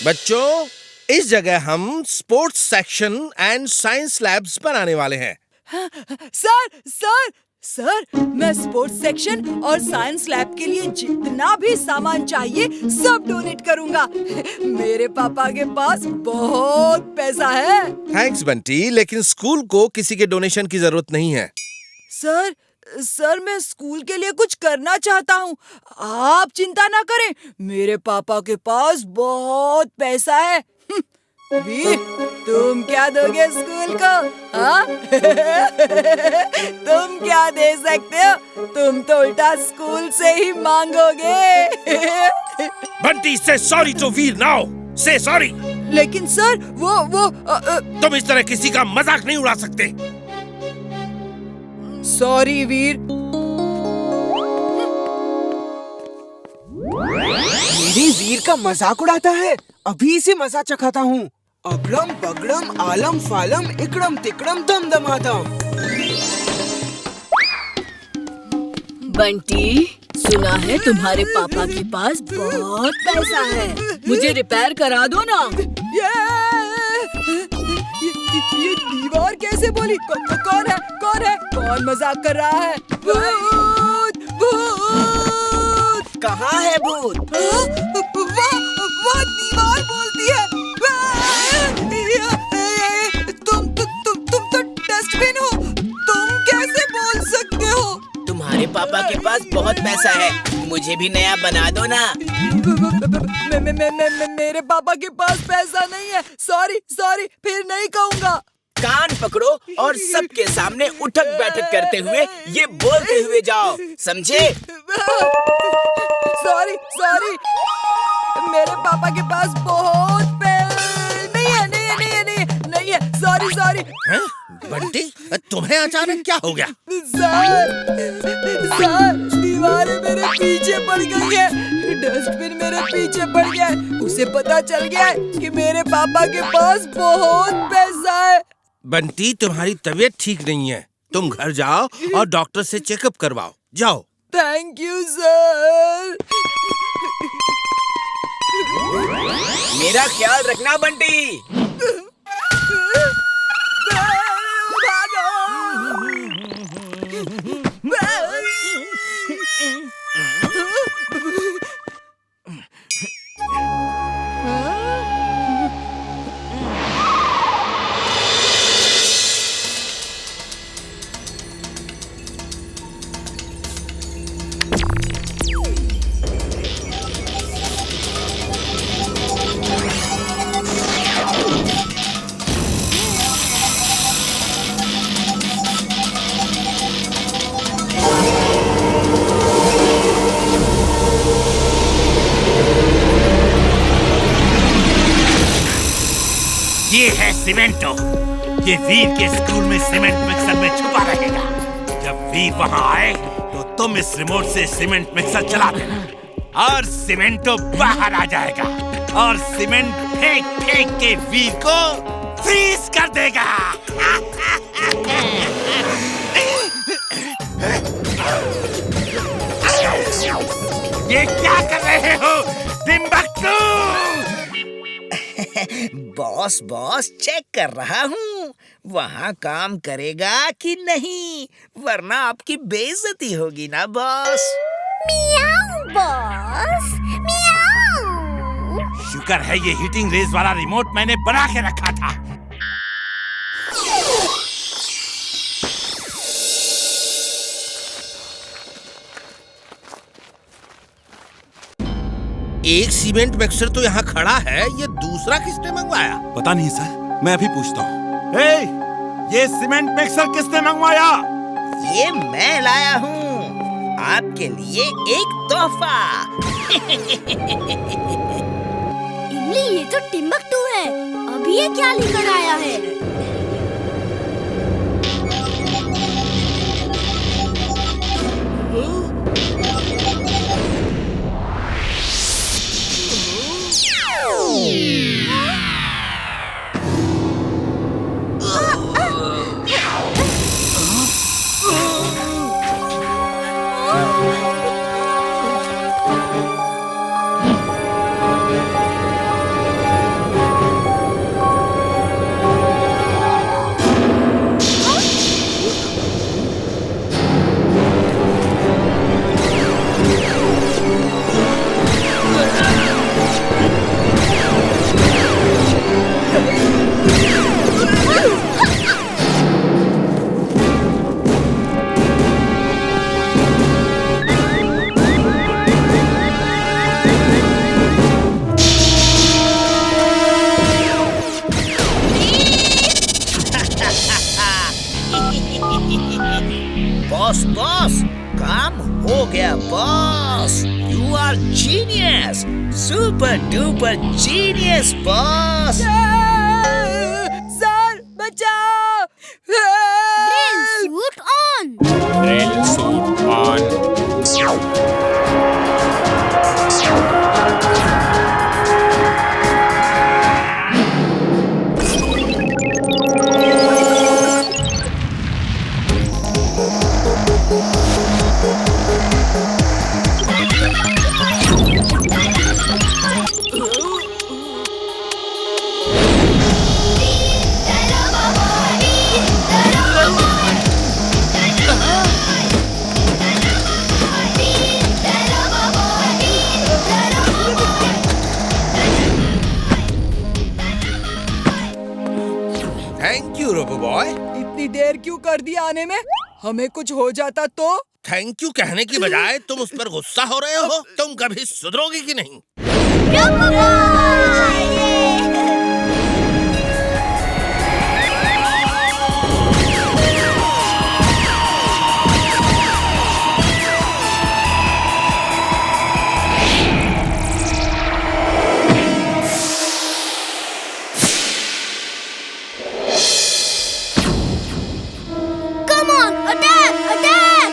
बच्चों, इस जगह हम sports section and science labs बनाने वाले हैं। सर, मैं स्पोर्ट्स सेक्शन और साइंस लैब के लिए जितना भी सामान चाहिए सब डोनेट करूंगा। मेरे पापा के पास बहुत पैसा है। थैंक्स बंटी, लेकिन स्कूल को किसी के डोनेशन की जरूरत नहीं है। सर, मैं स्कूल के लिए कुछ करना चाहता हूँ। आप चिंता ना करें, मेरे पापा के पास बहुत पैसा है। वीर, तुम क्या दोगे स्कूल को? हाँ? तुम क्या दे सकते हो? तुम तो उल्टा स्कूल से ही मांगोगे। बंटी, से सॉरी टू वीर नाउ। से सॉरी। लेकिन सर, वो तुम इस तरह किसी का मजाक नहीं उड़ा सकते। सॉरी वीर। मेरी वीर का मजाक उड़ाता है। अभी इसे मजा चखाता हूँ। अगड़म बगड़म आलम फालम इकड़म तिकड़म दम दमादम। बंटी, सुना है तुम्हारे पापा के पास बहुत पैसा है। मुझे रिपेयर करा दो ना। ये दीवार कैसे बोली? कौन है? कौन मजाक कर रहा है? भूत! कहाँ है भूत? वो दीवार बोलती है। तुम तो डस्टबिन हो। तुम कैसे बोल सकते हो? तुम्हारे पापा के पास बहुत पैसा है, मुझे भी नया बना दो ना। मेरे पापा के पास पैसा नहीं है। सॉरी, फिर नहीं कहूँगा। कान पकड़ो और सबके सामने उठक बैठक करते हुए ये बोलते हुए जाओ, समझे? सॉरी, मेरे पापा के पास बहुत नहीं है। सॉरी। हैं? बंटी, तुम्हें अचानक क्या हो गया? सर, दीवारें मेरे पीछे पड़ गई है। डस्टबिन मेरे पीछे पड़ गया है। उसे पता चल गया है कि मेरे पापा के पास बहुत पैसा है। बंटी, तुम्हारी तबीयत ठीक नहीं है। तुम घर जाओ और डॉक्टर से चेकअप करवाओ। जाओ। Thank you sir. मेरा ख्याल रखना बंटी। ये है सीमेंटो। ये वीर के स्कूल में सीमेंट मिक्सर में छुपा रहेगा। जब वीर वहाँ आए तो तुम इस रिमोट से सीमेंट मिक्सर चला देना और सीमेंटो बाहर आ जाएगा और सीमेंट फेंक के वीर को फ्रीज कर देगा। ये क्या कर रहे हो टिम्बक्टू? बॉस चेक कर रहा हूँ वहाँ काम करेगा कि नहीं, वरना आपकी बेइज्जती होगी ना बॉस। मियाऊ बॉस, मियाऊ। शुक्र है ये हीटिंग रेज वाला रिमोट मैंने बना के रखा था। एक सीमेंट मिक्सर तो यहाँ खड़ा है, ये दूसरा किसने मंगवाया? पता नहीं सर, मैं अभी पूछता हूँ। ये सीमेंट मिक्सर किसने मंगवाया? ये मैं लाया हूँ आपके लिए एक तोहफा। इमली, ये तो टिम्बक्टू है। अभी ये क्या लेकर आया है? Super duper genius boss. Sir बचाओ! Suit on. Drill suit on. Thank you robo boy. इतनी देर क्यों कर दी आने में? हमें कुछ हो जाता तो? थैंक यू कहने की बजाय तुम उस पर गुस्सा हो रहे हो। तुम कभी सुधरोगे कि नहीं? Come on, attack! Attack!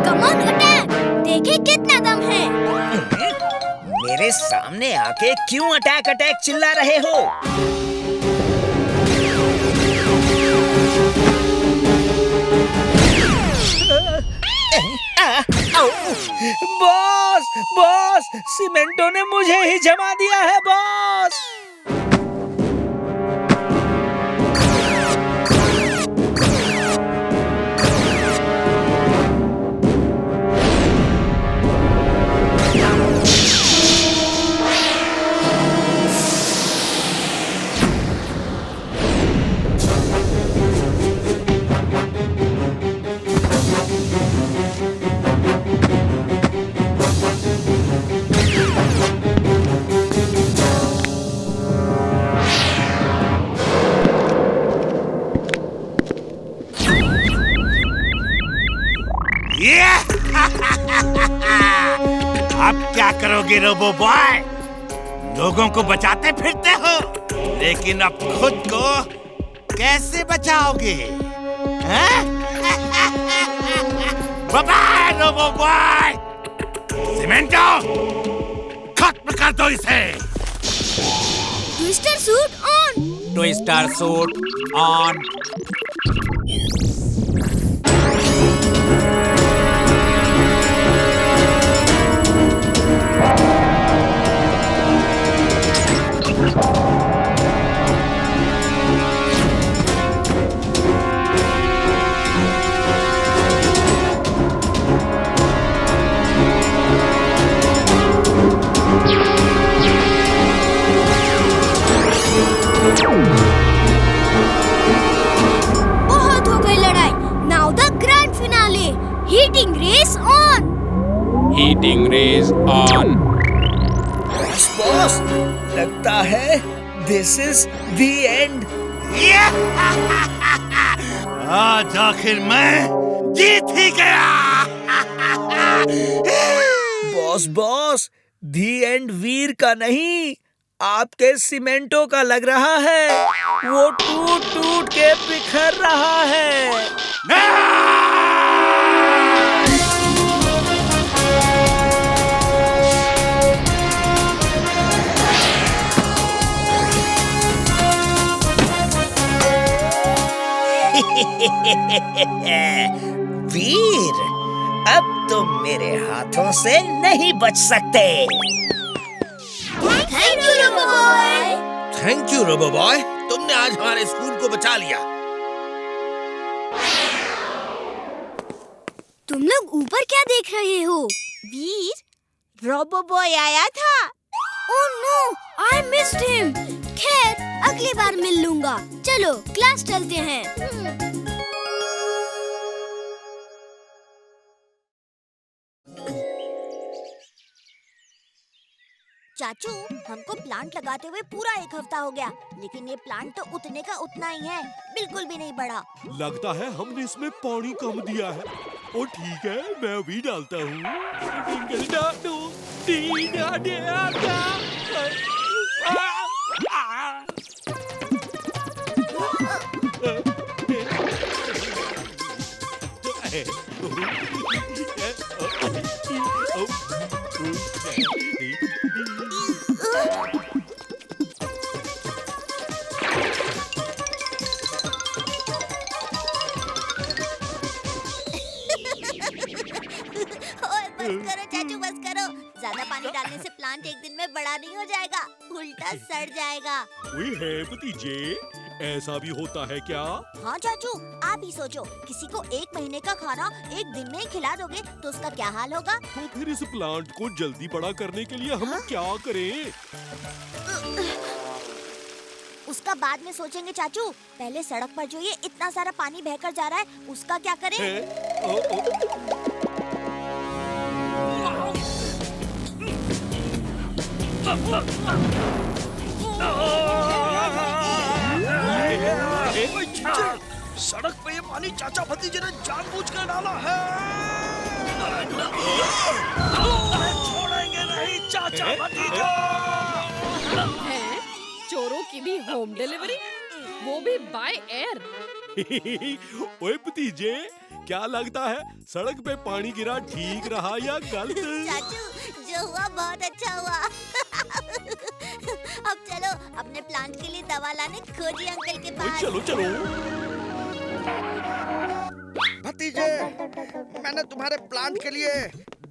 Come on, attack! देखें कितना दम है। मेरे सामने आके क्यों अटैक अटैक चिल्ला रहे हो? बॉस बॉस, सीमेंटो ने मुझे ही जमा दिया है बॉस। अब क्या करोगे रोबो बॉय? लोगों को बचाते फिरते हो, लेकिन अब खुद को कैसे बचाओगे? Bye robo boy. सीमेंटो, खत्म कर दो इसे। Twister suit on. Twister suit on. बहुत हो गई लड़ाई। Now the grand finale. Heating rays on. Heating rays on. Boss boss, लगता है दिस इज द एंड। आज आखिर मैं जीत ही गया। बॉस बॉस, द एंड वीर का नहीं, आपके सीमेंटो का लग रहा है। वो टूट टूट के बिखर रहा है। वीर, अब तुम मेरे हाथों से नहीं बच सकते। Thank you robo boy. Thank you robo boy, तुमने आज हमारे स्कूल को बचा लिया। तुम लोग ऊपर क्या देख रहे हो? वीर, रोबो बॉय आया था। Oh no, I missed him. खैर, अगली बार मिल लूंगा। चलो क्लास चलते हैं। चाचू, हमको प्लांट लगाते हुए पूरा 1 हफ्ता हो गया, लेकिन ये प्लांट तो उतने का उतना ही है, बिल्कुल भी नहीं बढ़ा। लगता है हमने इसमें पानी कम दिया है। और ठीक है, मैं अभी डालता बस करो चाचू, बस करो। ज्यादा पानी डालने से प्लांट एक दिन में बड़ा नहीं हो जाएगा, उल्टा सड़ जाएगा। ओए है भतीजे, ऐसा भी होता है क्या? हाँ चाचू, आप ही सोचो, किसी को 1 महीने का खाना एक दिन में ही खिला दोगे तो उसका क्या हाल होगा? तो फिर इस प्लांट को जल्दी बड़ा करने के लिए हम क्या करें? उसका बाद में सोचेंगे चाचू। पहले सड़क पर जो ये इतना सारा पानी बहकर जा रहा है, उसका क्या करें? सड़क पे ये पानी चाचा भतीजे ने जानबूझकर डाला है। छोड़ेंगे नहीं चाचा भतीजा। है? चोरों की भी होम डिलीवरी, वो भी बाय एयर। ओए भतीजे, क्या लगता है सड़क पे पानी गिरा ठीक रहा या गलत? चाचू, जो हुआ बहुत अच्छा हुआ। अब चलो अपने प्लांट के लिए दवा लाने खोजी अंकल के पास। चलो चलो। भतीजे, मैंने तुम्हारे प्लांट के लिए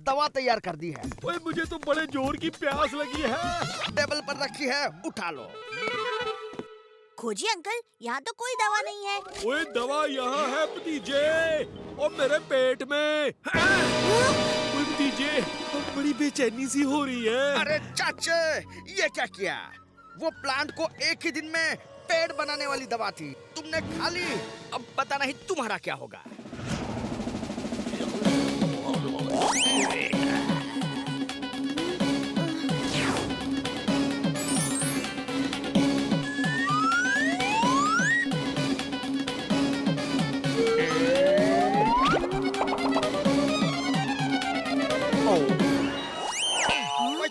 दवा तैयार कर दी है। ओए मुझे तो बड़े जोर की प्यास लगी है। टेबल पर रखी है, उठा लो। खोजी अंकल, यहाँ तो कोई दवा नहीं है। ओए दवा यहाँ है भतीजे, और मेरे पेट में। ओए भतीजे, बड़ी बेचैनी सी हो रही है। अरे चाचे, ये क्या किया? वो प्लांट को एक ही दिन में पेड़ बनाने वाली दवा थी, तुमने खा ली। अब पता नहीं तुम्हारा क्या होगा।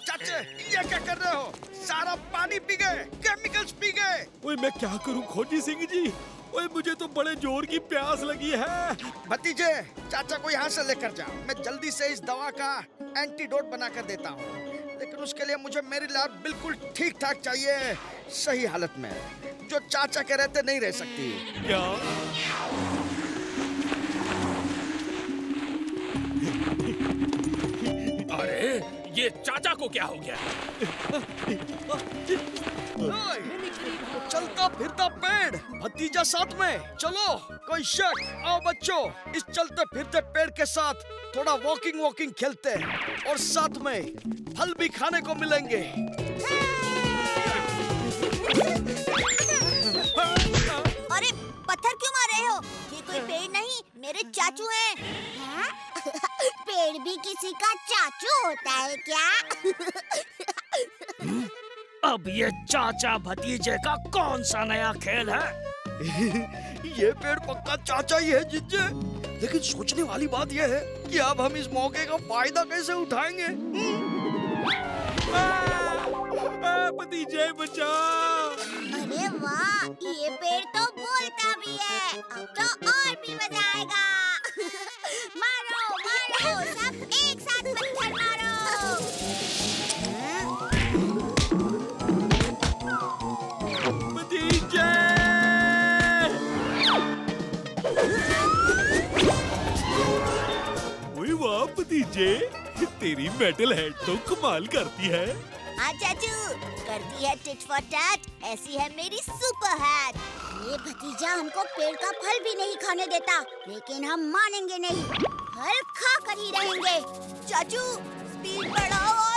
चाचे, ये क्या कर रहे हो? सारा पानी पी गए, केमिकल्स पी गए। ओए मैं क्या करूं खोजी सिंह जी? ओए मुझे तो बड़े जोर की प्यास लगी है। भतीजे, चाचा को यहाँ से लेकर जाओ। मैं जल्दी से इस दवा का एंटीडोट बना कर देता हूँ, लेकिन उसके लिए मुझे मेरी लैब बिल्कुल ठीक ठाक चाहिए, सही हालत में, जो चाचा के रहते नहीं रह सकती। क्या? अरे ये चाचा को क्या हो गया? चलता फिरता पेड़, भतीजा साथ में। चलो, कोई शक? आओ बच्चों, इस चलते फिरते पेड़ के साथ थोड़ा वॉकिंग खेलते हैं, और साथ में फल भी खाने को मिलेंगे। अरे पत्थर क्यों मार रहे हो? ये कोई पेड़ नहीं, मेरे चाचू हैं। पेड़ भी किसी का चाचू होता है क्या? अब ये चाचा भतीजे का कौन सा नया खेल है? ये पेड़ पक्का चाचा ही है जिज्जे, लेकिन सोचने वाली बात ये है कि अब हम इस मौके का फायदा कैसे उठाएंगे? भतीजे बचा। अरे वाह, ये पेड़ तो बोलता भी है। अब तो और भी मजा आएगा। मारो मारो, सब एक साथ पत्थर मारो। भतीजे! ओए वाह भतीजे, तेरी मेटल हेड तो कमाल करती है। हाँ चाचू, करती है टिट फॉर टैट, ऐसी है मेरी सुपर हैट। ये भतीजा हमको पेड़ का फल भी नहीं खाने देता, लेकिन हम मानेंगे नहीं, फल खा कर ही रहेंगे। चाचू, स्पीड बढ़ाओ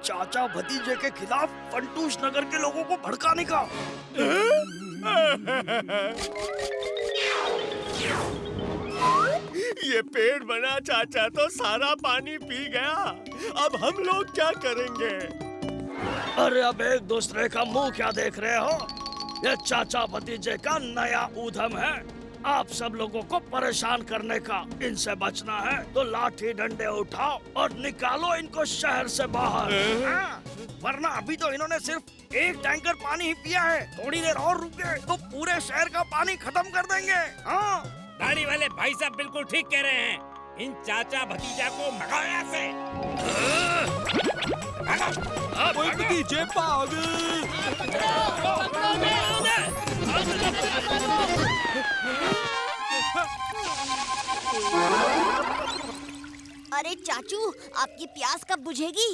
चाचा भतीजे के खिलाफ फंटूश नगर के लोगों को भड़काने का। ये पेड़ बना चाचा तो सारा पानी पी गया। अब हम लोग क्या करेंगे? अरे अब एक दूसरे का मुंह क्या देख रहे हो? ये चाचा भतीजे का नया उद्यम है, आप सब लोगों को परेशान करने का। इनसे बचना है तो लाठी डंडे उठाओ और निकालो इनको शहर से बाहर। हाँ, वरना अभी तो इन्होंने सिर्फ एक टैंकर पानी ही पिया है, थोड़ी देर और रुक गए तो पूरे शहर का पानी खत्म कर देंगे। हाँ, दाढ़ी वाले भाई साहब बिल्कुल ठीक कह रहे हैं। इन चाचा भतीजा को भगाओ यहाँ से। ओए भतीजे भाग। अरे चाचू, आपकी प्यास कब बुझेगी?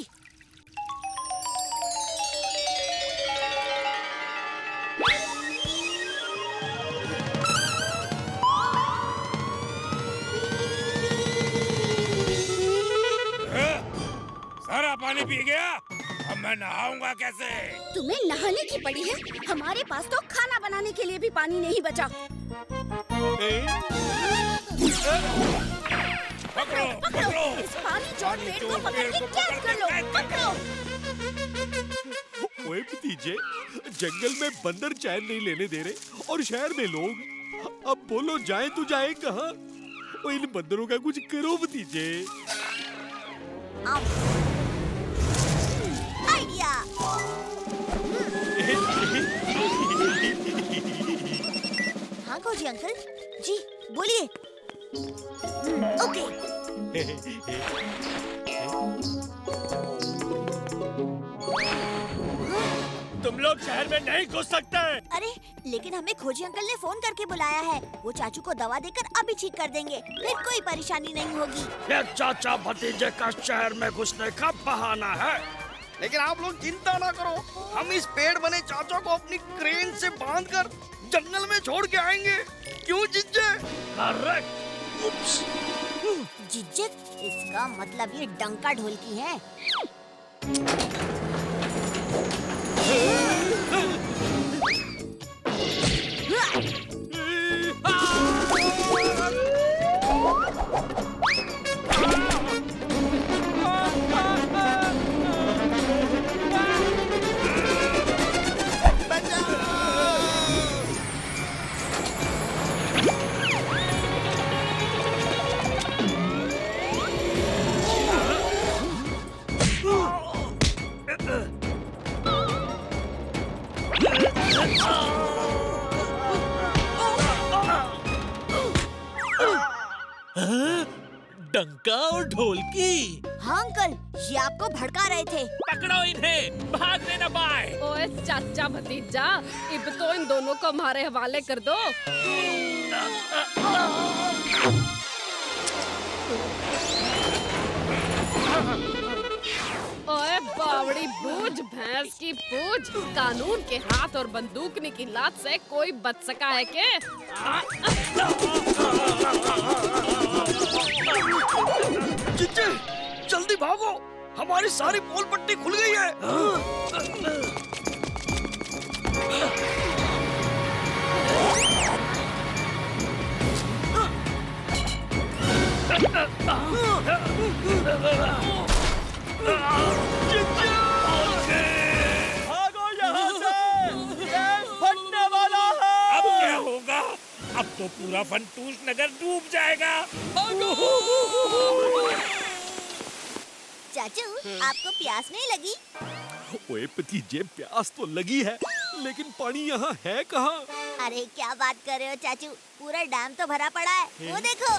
सारा पानी पी गया, अब मैं नहाऊंगा कैसे? तुम्हें नहाने की पड़ी है? हमारे पास तो खाना बनाने के लिए भी पानी नहीं बचा। पकड़ो, पकड़ो। इस पानी चोर पेड़ को पकड़ के कैद कर लो। पकड़ो। ओए भतीजे, जंगल में बंदर चैन नहीं लेने दे रहे और शहर में लोग। अब बोलो जाए तो जाए कहाँ? ओ इन बंदरों का कुछ करो भतीजे। आइडिया। हाँ खोजी अंकल जी, बोलिए। ओके। तुम लोग शहर में नहीं घुस सकते। अरे लेकिन हमें खोजी अंकल ने फोन करके बुलाया है। वो चाचू को दवा देकर अभी ठीक कर देंगे, फिर कोई परेशानी नहीं होगी। ये चाचा भतीजे का शहर में घुसने का बहाना है। लेकिन आप लोग चिंता ना करो, हम इस पेड़ बने चाचा को अपनी क्रेन से बांधकर जंगल में छोड़ के आएंगे। क्यों जिज्जे? करेक्ट। उप्स। जिज्जे, इसका मतलब ये डंका ढोलकी है। डंका और ढोलकी। हाँ अंकल, ये आपको भड़का रहे थे। पकड़ो इन्हें, भागने न पाए। ओए चाचा भतीजा, अब तो इन दोनों को हमारे हवाले कर दो। ओए बावड़ी बूझ, भैंस की पूछ, कानून के हाथ और बंदूकनी की लात से कोई बच सका है के? जिज्जे, जल्दी भागो, हमारी सारी पोल पट्टी खुल गई है। भागो यहाँ से, ये फटने वाला है। अब क्या होगा? अब तो पूरा फंटूश नगर डूब जाएगा। चाचू, आपको प्यास नहीं लगी? ओए भतीजे, प्यास तो लगी है, लेकिन पानी यहाँ है कहाँ? अरे क्या बात कर रहे हो चाचू, पूरा डैम तो भरा पड़ा है, वो देखो।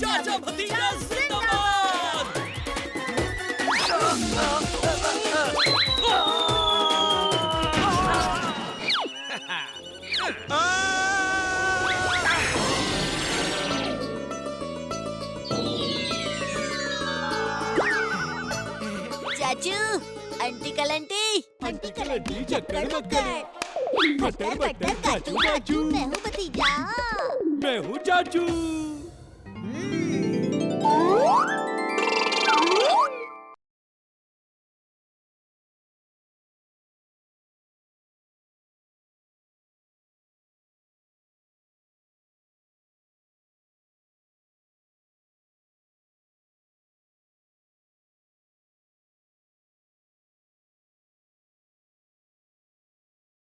चाचा भतीजा जिंदाबाद। चाचू, आंटी कल आंटी, आंटी कल आंटी, चक्कर मक्कर, बटर बटर काजू काजू, मैं हूँ भतीजा। मैं हूँ चाचू।